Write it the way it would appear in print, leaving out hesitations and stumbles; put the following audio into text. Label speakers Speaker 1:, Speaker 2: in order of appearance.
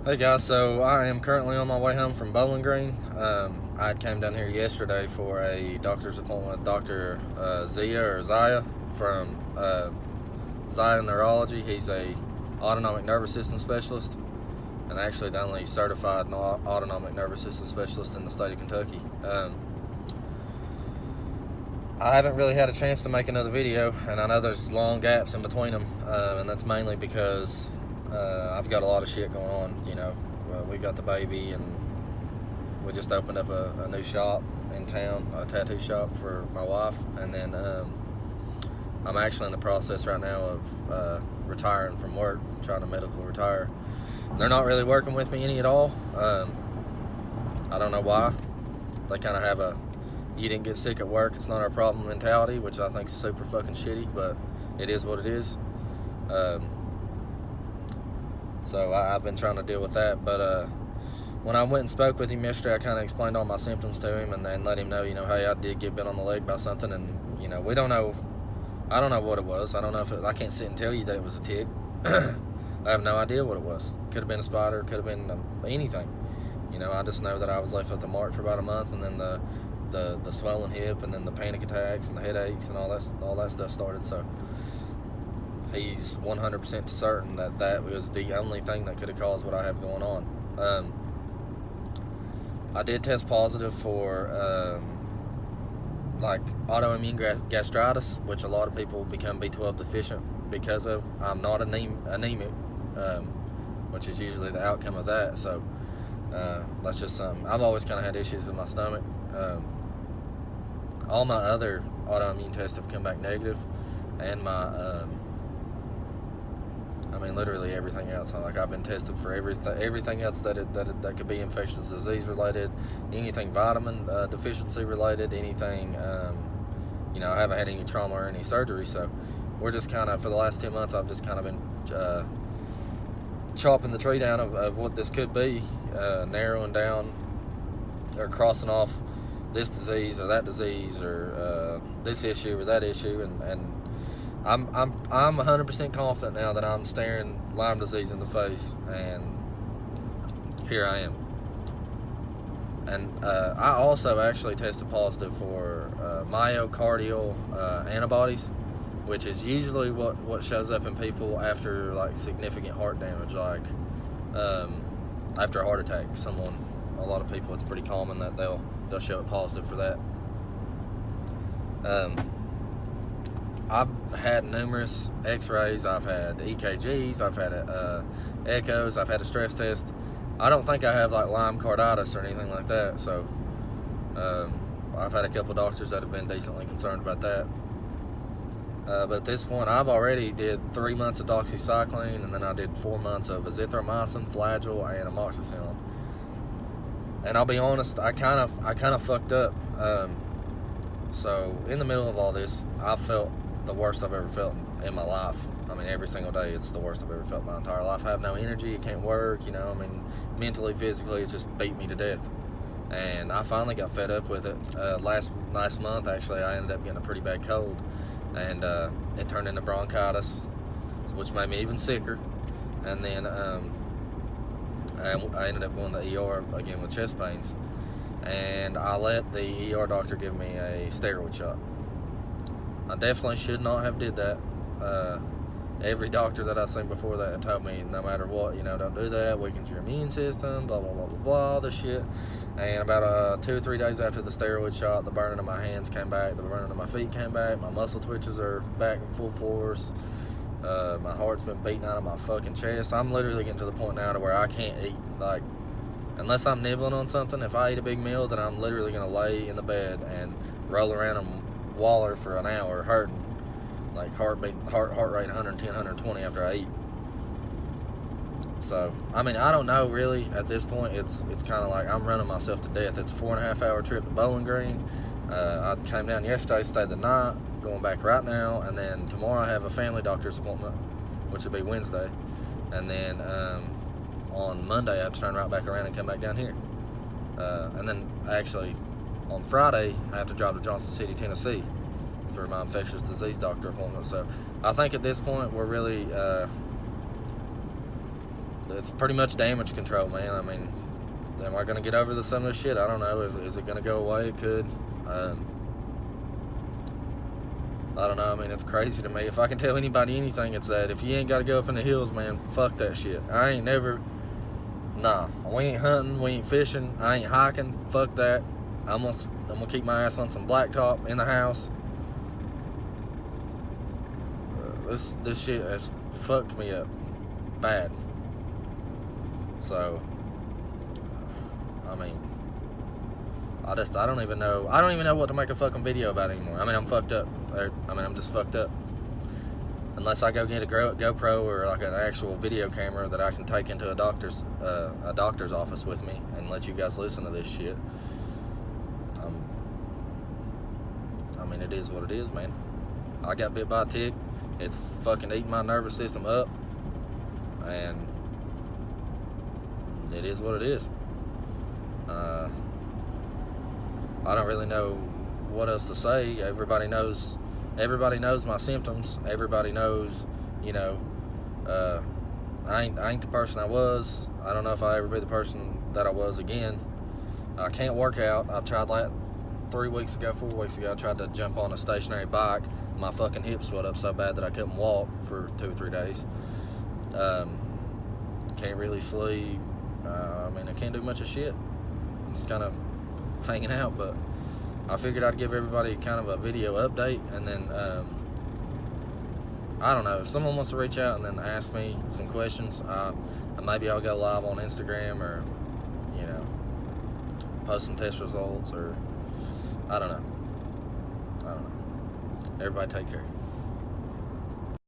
Speaker 1: Hey guys, so I am currently on my way home from Bowling Green. I came down here yesterday for a doctor's appointment with Dr. Zia from Zia Neurology. He's a autonomic nervous system specialist, and actually the only certified autonomic nervous system specialist in the state of Kentucky. I haven't really had a chance to make another video, and I know there's long gaps in between them, and that's mainly because I've got a lot of shit going on. We got the baby, and we just opened up a new shop in town, a tattoo shop for my wife, and then I'm actually in the process right now of retiring from work, trying to medical retire. They're not really working with me any at all. I don't know why. They kind of have a "you didn't get sick at work, it's not our problem" mentality, which I think is super fucking shitty, but it is what it is. So I've been trying to deal with that, but when I went and spoke with him yesterday, I kind of explained all my symptoms to him, and then let him know, hey, I did get bit on the leg by something, and we don't know. I don't know what it was. I don't know if I can't sit and tell you that it was a tick. I have no idea what it was. Could have been a spider. Could have been anything. I just know that I was left with a mark for about a month, and then the swollen hip, and then the panic attacks and the headaches and all that stuff started. So he's 100% certain that was the only thing that could have caused what I have going on. I did test positive for like autoimmune gastritis, which a lot of people become B12 deficient because of. I'm not anemic, which is usually the outcome of that. So that's just something. I've always kind of had issues with my stomach. All my other autoimmune tests have come back negative, and my literally everything else. Like, I've been tested for everything else that could be infectious disease related, anything vitamin deficiency related, anything. I haven't had any trauma or any surgery, so we're just kind of, for the last 2 months, I've just kind of been chopping the tree down of what this could be, narrowing down or crossing off this disease or that disease, or this issue or that issue, and I'm 100% confident now that I'm staring Lyme disease in the face, and here I am. And I also actually tested positive for myocardial antibodies, which is usually what shows up in people after like significant heart damage, like after a heart attack. A lot of people, it's pretty common that they'll show it positive for that. I've had numerous x-rays, I've had EKGs, I've had echoes, I've had a stress test. I don't think I have like Lyme carditis or anything like that, so I've had a couple of doctors that have been decently concerned about that. But at this point, I've already did 3 months of doxycycline, and then I did 4 months of azithromycin, flagyl, and amoxicillin. And I'll be honest, I kind of fucked up. So in the middle of all this, I felt the worst I've ever felt in my life. Every single day, it's the worst I've ever felt in my entire life. I have no energy, I can't work, mentally, physically, it just beat me to death. And I finally got fed up with it. Last month, actually, I ended up getting a pretty bad cold, and it turned into bronchitis, which made me even sicker. And then I ended up going to the ER again with chest pains, and I let the ER doctor give me a steroid shot. I definitely should not have did that. Every doctor that I've seen before that told me, no matter what, don't do that, weakens your immune system, blah, blah, blah, blah, blah, all this shit. And about 2 or 3 days after the steroid shot, the burning of my hands came back, the burning of my feet came back, my muscle twitches are back in full force, my heart's been beating out of my fucking chest. I'm literally getting to the point now to where I can't eat, like, unless I'm nibbling on something. If I eat a big meal, then I'm literally going to lay in the bed and roll around and waller for an hour, hurting, like heart rate 110, 120 after I eat. So I don't know really. At this point, it's kind of like I'm running myself to death. It's a 4.5 hour trip to Bowling Green. I came down yesterday, stayed the night, going back right now, and then tomorrow I have a family doctor's appointment, which will be Wednesday, and then on Monday I have to turn right back around and come back down here, and then actually on Friday I have to drive to Johnson City, Tennessee for my infectious disease doctor appointment. So I think at this point we're really it's pretty much damage control, man. I mean, am I going to get over some of this shit? I don't know. Is it going to go away? It could. I don't know. I mean, it's crazy to me. If I can tell anybody anything, it's that if you ain't got to go up in the hills, man, fuck that shit. I ain't never. Nah, we ain't hunting, we ain't fishing, I ain't hiking. Fuck that. I'm gonna keep my ass on some blacktop in the house. This shit has fucked me up bad. So, I mean, I don't even know what to make a fucking video about anymore. I mean, I'm fucked up. I'm just fucked up. Unless I go get a GoPro or like an actual video camera that I can take into a doctor's office with me and let you guys listen to this shit. I mean, it is what it is, man. I got bit by a tick. It's fucking eating my nervous system up, and it is what it is. I don't really know what else to say. Everybody knows my symptoms. Everybody knows, you know, I ain't the person I was. I don't know if I'll ever be the person that I was again. I can't work out. I tried like 4 weeks ago, I tried to jump on a stationary bike. My fucking hips swelled up so bad that I couldn't walk for 2 or 3 days. Can't really sleep. I mean, I can't do much of shit. I'm just kind of hanging out, but I figured I'd give everybody kind of a video update, and then I don't know, if someone wants to reach out and then ask me some questions, maybe I'll go live on Instagram, or, you know, post some test results, or I don't know. Everybody take care.